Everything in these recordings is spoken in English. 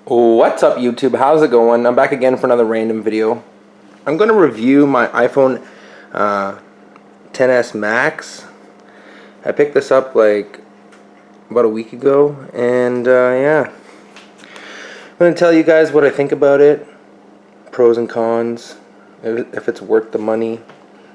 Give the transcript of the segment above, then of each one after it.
What's up, YouTube? How's it going? I'm back again for another random video. I'm going to review my iPhone XS Max. I picked this up like about a week ago, and yeah, I'm going to tell you guys what I think about it, pros and cons, if it's worth the money.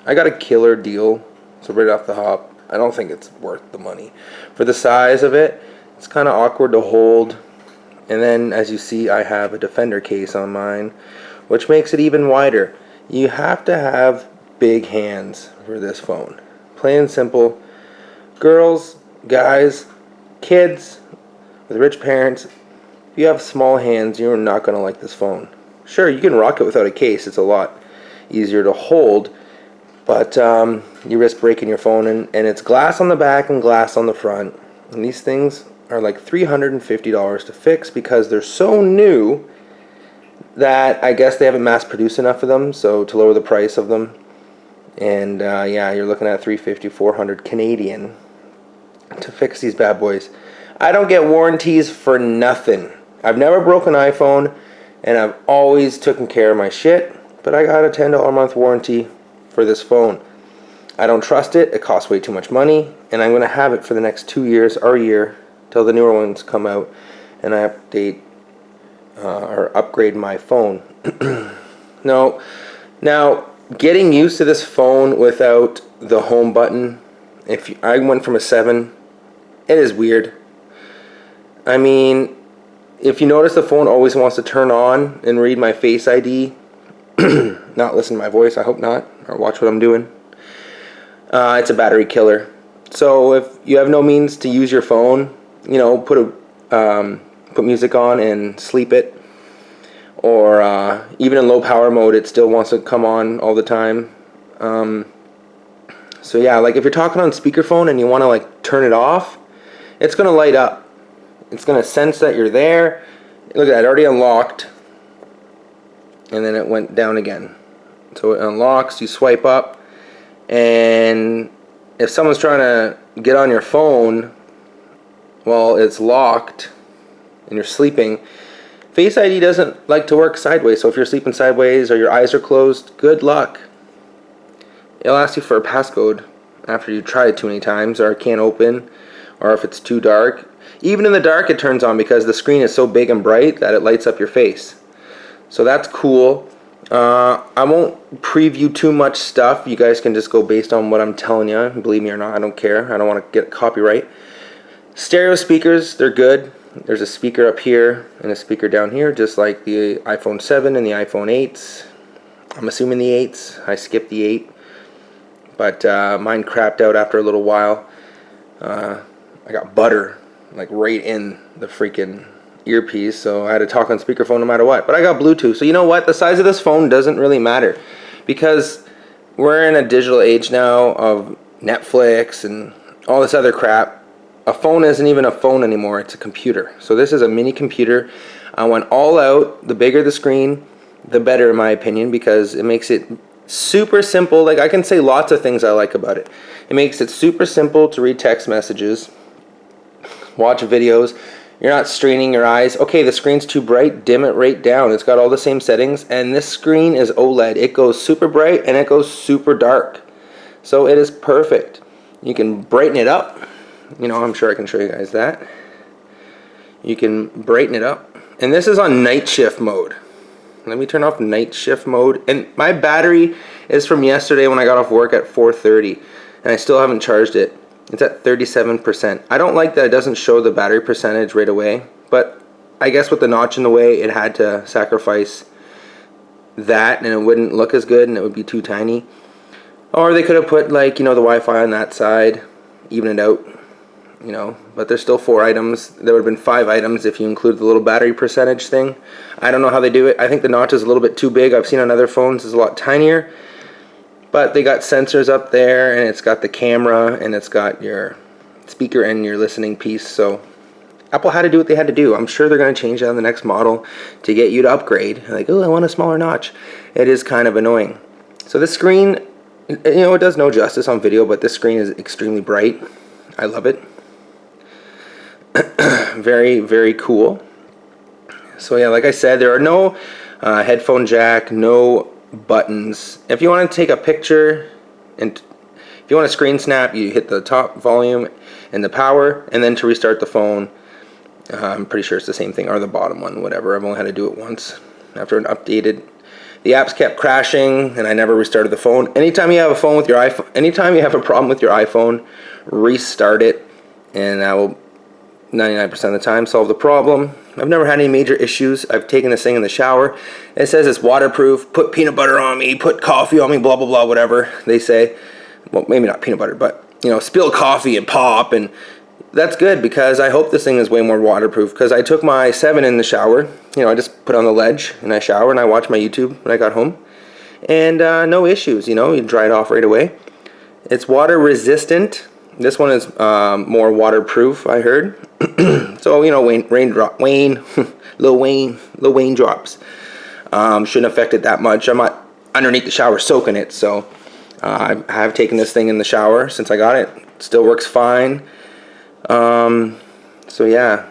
I got a killer deal, so right off the hop, I don't think it's worth the money. For the size of it, it's kind of awkward to hold. And then, as you see, I have a Defender case on mine, which makes it even wider. You have to have big hands for this phone. Plain and simple. Girls, guys, kids with rich parents, if you have small hands, you're not going to like this phone. Sure, you can rock it without a case. It's a lot easier to hold, but you risk breaking your phone. And it's glass on the back and glass on the front. And these things are like $350 to fix because they're so new that I guess they haven't mass produced enough of them, so to lower the price of them. And yeah, you're looking at $350, $400 Canadian to fix these bad boys. I don't get warranties for nothing. I've never broken an iPhone, and I've always taken care of my shit, but I got a $10 a month warranty for this phone. I don't trust it. It costs way too much money, and I'm going to have it for the next 2 years or a year till the newer ones come out and I update or upgrade my phone. No, now getting used to this phone without the home button, I went from a 7, it is weird. I mean, if you notice, the phone always wants to turn on and read my Face ID, not listen to my voice, I hope not, or watch what I'm doing. It's a battery killer. So if you have no means to use your phone, you know, put music on and sleep it, or even in low power mode, it still wants to come on all the time. So yeah, like if you're talking on speakerphone and you want to like turn it off, it's gonna light up. It's gonna sense that you're there. Look at that, already unlocked, and then it went down again. So it unlocks, you swipe up, and if someone's trying to get on your phone while it's locked and you're sleeping, Face ID doesn't like to work sideways. So if you're sleeping sideways or your eyes are closed, good luck. It'll ask you for a passcode after you try it too many times, or it can't open, or if it's too dark. Even in the dark it turns on because the screen is so big and bright that it lights up your face. So that's cool. I won't preview too much stuff. You guys can just go based on what I'm telling you. Believe me or not, I don't care. I don't want to get copyright. Stereo speakers, they're good. There's a speaker up here and a speaker down here, just like the iPhone 7 and the iPhone 8s. I'm assuming the 8s. I skipped the 8. But mine crapped out after a little while. I got butter like right in the freaking earpiece, so I had to talk on speakerphone no matter what. But I got Bluetooth, so you know what? The size of this phone doesn't really matter because we're in a digital age now of Netflix and all this other crap. A phone isn't even a phone anymore, it's a computer. So this is a mini computer. I went all out. The bigger the screen, the better in my opinion, because it makes it super simple. Like, I can say lots of things I like about it. It makes it super simple to read text messages, watch videos. You're not straining your eyes. Okay, the screen's too bright, dim it right down. It's got all the same settings, and this screen is OLED. It goes super bright and it goes super dark. So it is perfect. You can brighten it up. You know, I'm sure I can show you guys that. You can brighten it up. And this is on night shift mode. Let me turn off night shift mode. And my battery is from yesterday when I got off work at 4:30. And I still haven't charged it. It's at 37%. I don't like that it doesn't show the battery percentage right away. But I guess with the notch in the way, it had to sacrifice that. And it wouldn't look as good and it would be too tiny. Or they could have put, like, you know, the Wi-Fi on that side. Even it out. You know, but there's still 4 items. There would have been 5 items if you include the little battery percentage thing. I don't know how they do it. I think the notch is a little bit too big. I've seen on other phones it's a lot tinier. But they got sensors up there, and it's got the camera, and it's got your speaker and your listening piece. So Apple had to do what they had to do. I'm sure they're going to change that on the next model to get you to upgrade. Like, oh, I want a smaller notch. It is kind of annoying. So this screen, you know, it does no justice on video, but this screen is extremely bright. I love it. Very, very cool. So yeah, like I said, there are no headphone jack, no buttons. If you want to take a picture and if you want to screen snap, you hit the top volume and the power, and then to restart the phone, I'm pretty sure it's the same thing, or the bottom one, whatever. I've only had to do it once after an updated. The apps kept crashing, and I never restarted the phone. Anytime you have a phone with your iPhone, anytime you have a problem with your iPhone, restart it, and that will 99% of the time solve the problem. I've never had any major issues. I've taken this thing in the shower. It says it's waterproof. Put peanut butter on me. Put coffee on me. Blah blah blah. Whatever they say. Well, maybe not peanut butter, but you know, spill coffee and pop, and that's good because I hope this thing is way more waterproof. Because I took my 7 in the shower. You know, I just put on the ledge and I shower and I watch my YouTube when I got home, and no issues. You know, you dry it off right away. It's water resistant. This one is more waterproof, I heard. So, you know, Lil Wayne drops shouldn't affect it that much. I'm not underneath the shower soaking it, so I have taken this thing in the shower since I got it. It still works fine. So yeah,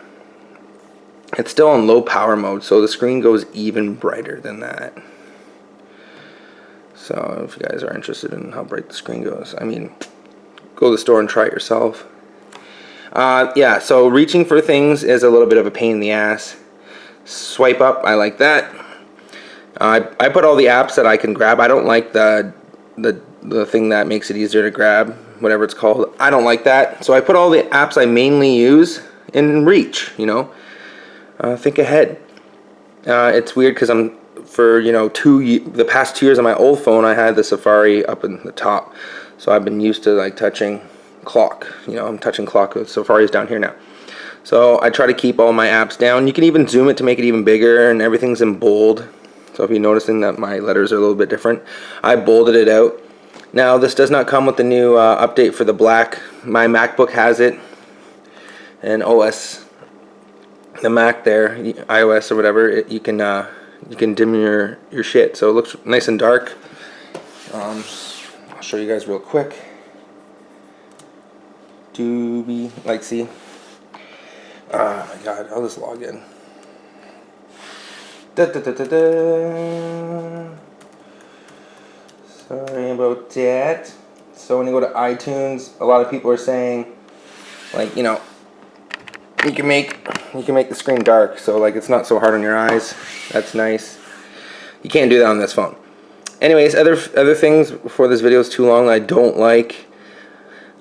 it's still on low power mode, so the screen goes even brighter than that. So if you guys are interested in how bright the screen goes, I mean, go to the store and try it yourself. Yeah, so reaching for things is a little bit of a pain in the ass. Swipe up, I like that. I put all the apps that I can grab. I don't like the thing that makes it easier to grab, whatever it's called. I don't like that. So I put all the apps I mainly use in reach, you know. Think ahead. It's weird because for the past 2 years on my old phone, I had the Safari up in the top. So I've been used to like touching clock. You know, I'm touching clock. Safari's down here now. So I try to keep all my apps down. You can even zoom it to make it even bigger, and everything's in bold. So if you're noticing that my letters are a little bit different, I bolded it out. Now this does not come with the new update for the black. My MacBook has it, and OS, the Mac there, iOS or whatever, you can dim your shit, so it looks nice and dark. I'll show you guys real quick. See. Oh my god, I'll just log in. Sorry about that. So when you go to iTunes, a lot of people are saying, like, you know, you can make the screen dark, so like it's not so hard on your eyes. That's nice. You can't do that on this phone. Anyways, other things before this video is too long I don't like.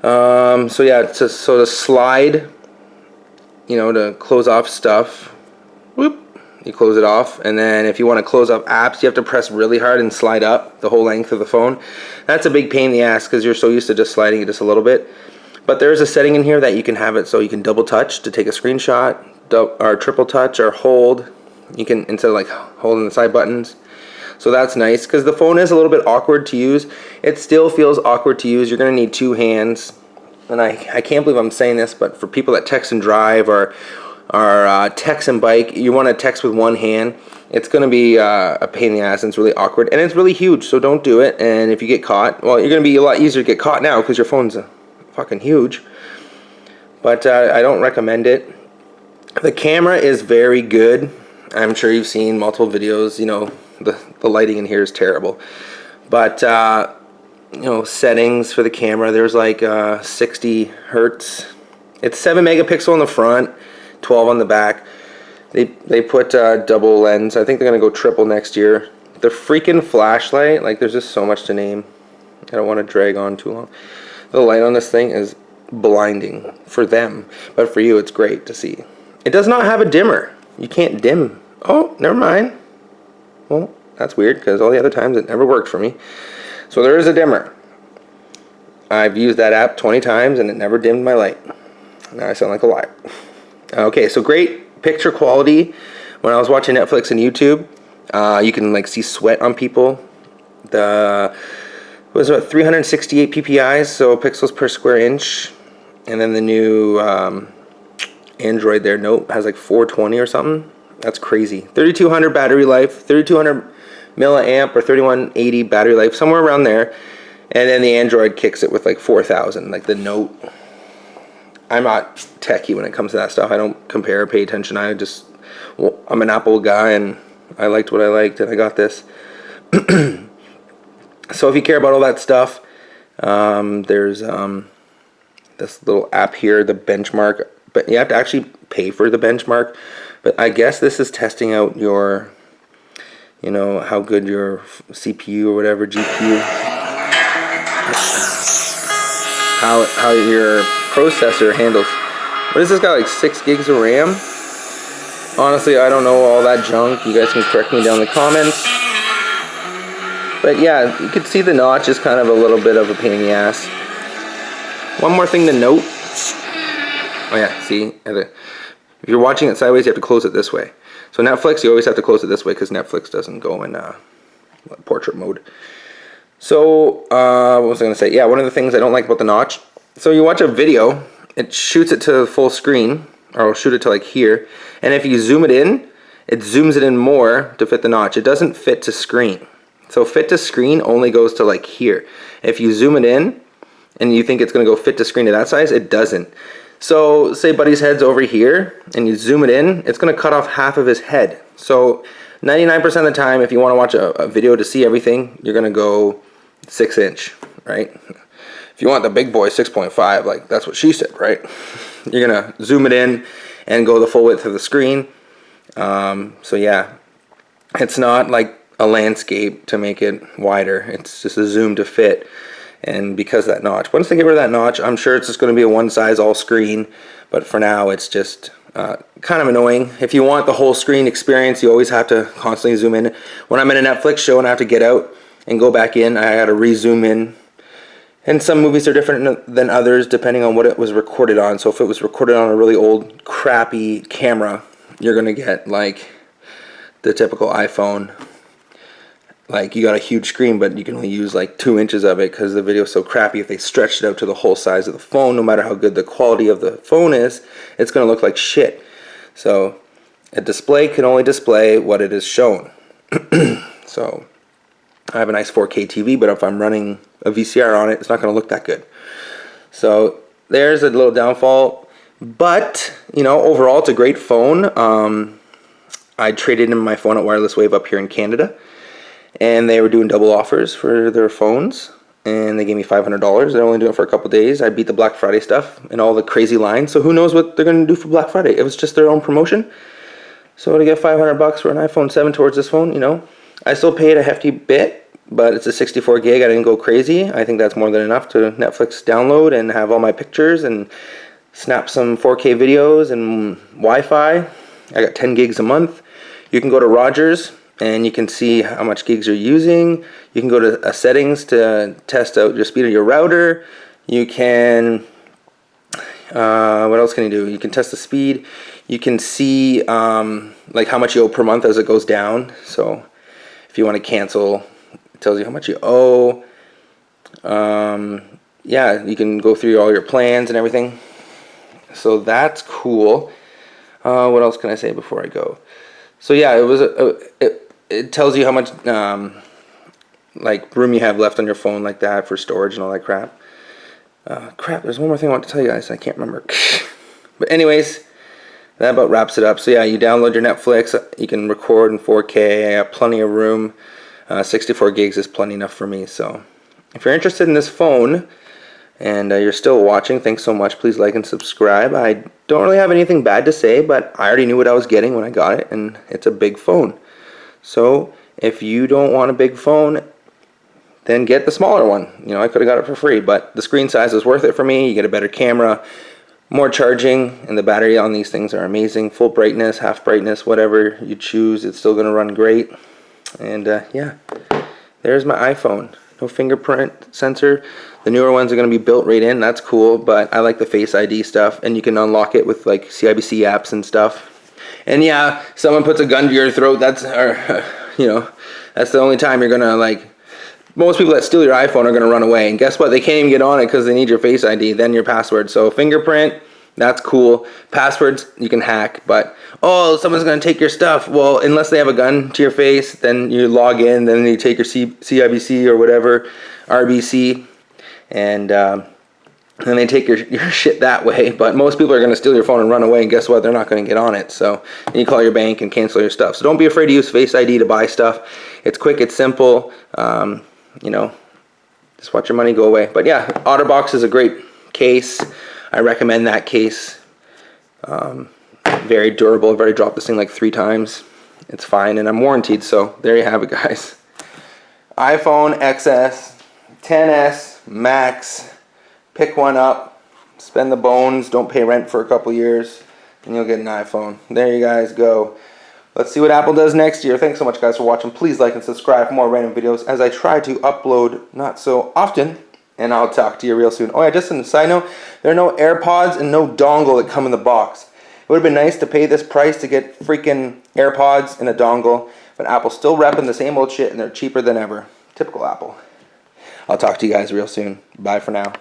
So yeah, to slide, you know, to close off stuff, whoop, you close it off, and then if you want to close up apps, you have to press really hard and slide up the whole length of the phone. That's a big pain in the ass because you're so used to just sliding it just a little bit. But there's a setting in here that you can have it so you can double touch to take a screenshot, or triple touch, or hold. You can, instead of like holding the side buttons. So that's nice because the phone is a little bit awkward to use. It still feels awkward to use. You're going to need 2 hands. And I can't believe I'm saying this, but for people that text and drive or text and bike, you want to text with one hand. It's going to be a pain in the ass, and it's really awkward. And it's really huge, so don't do it. And if you get caught, well, you're going to be a lot easier to get caught now because your phone's fucking huge. But I don't recommend it. The camera is very good. I'm sure you've seen multiple videos. You know, the lighting in here is terrible. But you know, settings for the camera, there's like 60 hertz. It's 7 megapixel on the front, 12 on the back. They put double lens. I think they're gonna go triple next year. The freaking flashlight, like, there's just so much to name. I don't want to drag on too long. The light on this thing is blinding for them, but for you it's great to see. It does not have a dimmer. You can't dim. Oh, never mind. Well, that's weird because all the other times it never worked for me. So there is a dimmer. I've used that app 20 times and it never dimmed my light. Now I sound like a liar. Okay, so great picture quality. When I was watching Netflix and YouTube, you can like see sweat on people. It was about 368 ppi, so pixels per square inch. And then the new Android there, Note, has like 420 or something. That's crazy. 3200 battery life, 3200 milliamp or 3180 battery life, somewhere around there. And then the Android kicks it with like 4000, like the Note. I'm not techie when it comes to that stuff. I don't compare or pay attention. I just I'm an Apple guy, and I liked what I liked, and I got this. So if you care about all that stuff, there's this little app here, the benchmark, but you have to actually pay for the benchmark. But I guess this is testing out your, you know, how good your CPU or whatever, GPU, how your processor handles. What is this got, like 6 gigs of RAM? Honestly, I don't know all that junk. You guys can correct me down in the comments. But yeah, you can see the notch is kind of a little bit of a pain in the ass. One more thing to note. Oh yeah, see? If you're watching it sideways, you have to close it this way. So Netflix, you always have to close it this way because Netflix doesn't go in portrait mode. So, what was I going to say? Yeah, one of the things I don't like about the notch. So you watch a video, it shoots it to full screen, or it'll shoot it to like here. And if you zoom it in, it zooms it in more to fit the notch. It doesn't fit to screen. So fit to screen only goes to like here. If you zoom it in, and you think it's going to go fit to screen to that size, it doesn't. So say buddy's head's over here, and you zoom it in, it's going to cut off half of his head. So 99% of the time, if you want to watch a video to see everything, you're going to go 6-inch, right? If you want the big boy 6.5, like that's what she said, right? You're going to zoom it in and go the full width of the screen. So yeah, it's not like a landscape to make it wider. It's just a zoom to fit. And because that notch, once they get rid of that notch, I'm sure it's just going to be a one size all screen. But for now, it's just kind of annoying. If you want the whole screen experience, you always have to constantly zoom in. When I'm in a Netflix show and I have to get out and go back in, I got to re-zoom in. And some movies are different than others depending on what it was recorded on. So if it was recorded on a really old, crappy camera, you're going to get like the typical iPhone. Like you got a huge screen, but you can only use like 2 inches of it because the video is so crappy. If they stretched it out to the whole size of the phone, no matter how good the quality of the phone is, it's going to look like shit. So a display can only display what it is shown. So I have a nice 4K TV, but if I'm running a VCR on it, it's not going to look that good. So there's a little downfall. But, you know, overall, it's a great phone. I traded in my phone at Wireless Wave up here in Canada. And they were doing double offers for their phones, and they gave me $500. They're only doing it for a couple days. I beat the Black Friday stuff and all the crazy lines, so who knows what they're going to do for Black Friday. It was just their own promotion. So to get $500 for an iPhone 7 towards this phone, you know, I still paid a hefty bit, but it's a 64 gig. I didn't go crazy. I think that's more than enough to Netflix download and have all my pictures and snap some 4K videos and Wi-Fi. I got 10 gigs a month. You can go to Rogers and you can see how much gigs you're using. You can go to settings to test out your speed of your router. You can, what else can you do? You can test the speed. You can see like how much you owe per month as it goes down. So if you want to cancel, it tells you how much you owe. Yeah, you can go through all your plans and everything. So that's cool. What else can I say before I go? So yeah, it was it tells you how much like room you have left on your phone like that for storage and all that crap. Crap, there's one more thing I want to tell you guys. I can't remember. But anyways, that about wraps it up. So yeah, you download your Netflix. You can record in 4K. I got plenty of room. 64 gigs is plenty enough for me. So if you're interested in this phone and you're still watching, thanks so much. Please like and subscribe. I don't really have anything bad to say, but I already knew what I was getting when I got it, and it's a big phone. So if you don't want a big phone, then get the smaller one. You know, I could have got it for free, but the screen size is worth it for me. You get a better camera, more charging, and the battery on these things are amazing. Full brightness, half brightness, whatever you choose, it's still going to run great. And yeah, there's my iPhone. No fingerprint sensor. The newer ones are going to be built right in. That's cool, but I like the Face ID stuff, and you can unlock it with like CIBC apps and stuff. And yeah, someone puts a gun to your throat, that's, you know, that's the only time you're going to, like, most people that steal your iPhone are going to run away. And guess what? They can't even get on it because they need your Face ID, then your password. So fingerprint, that's cool. Passwords, you can hack. But, oh, someone's going to take your stuff. Well, unless they have a gun to your face, then you log in, then you take your CIBC or whatever, RBC. And and they take your shit that way. But most people are going to steal your phone and run away, and guess what? They're not going to get on it. So you call your bank and cancel your stuff. So don't be afraid to use Face ID to buy stuff. It's quick, it's simple. You know, just watch your money go away. But yeah, OtterBox is a great case. I recommend that case. Very durable. I've already dropped this thing like 3 times. It's fine, and I'm warranted. So there you have it, guys. iPhone XS, 10s, Max. Pick one up, spend the bones, don't pay rent for a couple years, and you'll get an iPhone. There you guys go. Let's see what Apple does next year. Thanks so much, guys, for watching. Please like and subscribe for more random videos as I try to upload not so often, and I'll talk to you real soon. Oh yeah, just on a side note, there are no AirPods and no dongle that come in the box. It would have been nice to pay this price to get freaking AirPods and a dongle, but Apple's still repping the same old shit, and they're cheaper than ever. Typical Apple. I'll talk to you guys real soon. Bye for now.